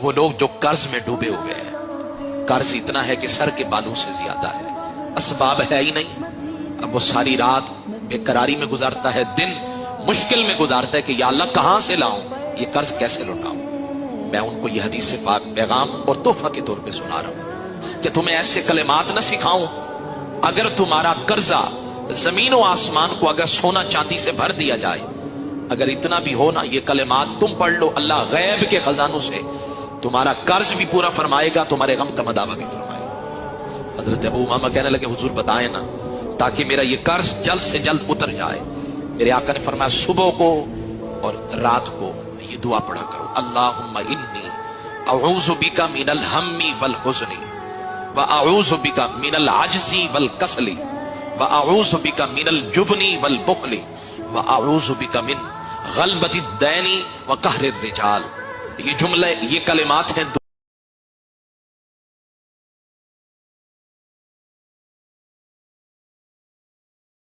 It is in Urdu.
وہ لوگ جو قرض میں ڈوبے ہوئے ہیں، قرض اتنا ہے کہ سر کے بالوں سے زیادہ ہے، اسباب ہے ہی نہیں، اب وہ ساری رات بے قراری میں گزارتا ہے، دن مشکل میں گزارتا ہے کہ یا اللہ کہاں سے لاؤں، یہ قرض کیسے لوٹاؤں۔ میں ان کو یہ حدیث پاک پیغام اور تحفہ کے طور پہ سنا رہا ہوں کہ تمہیں ایسے کلمات نہ سکھاؤں، اگر تمہارا قرضہ زمین و آسمان کو اگر سونا چاندی سے بھر دیا جائے، اگر اتنا بھی ہو نا، یہ کلمات تم پڑھ لو، اللہ غیب کے خزانوں سے تمہارا قرض بھی پورا فرمائے گا، تمہارے غم کا مداوع بھی فرمائے گا۔ حضرت ابو امامہ کہنے لگے حضور بتائیں نا تاکہ میرا یہ قرض جلد سے جلد اتر جائے۔ میرے آقا نے فرمایا صبح کو اور رات کو یہ دعا پڑھا کرو، اللہم انی اعوذ بک من الہم والحزن واعوذ بک من العجز والکسل واعوذ بک من الجبن والبخل واعوذ بک من غلبۃ الدین وقہر الرجال۔ یہ جملے، یہ کلمات ہیں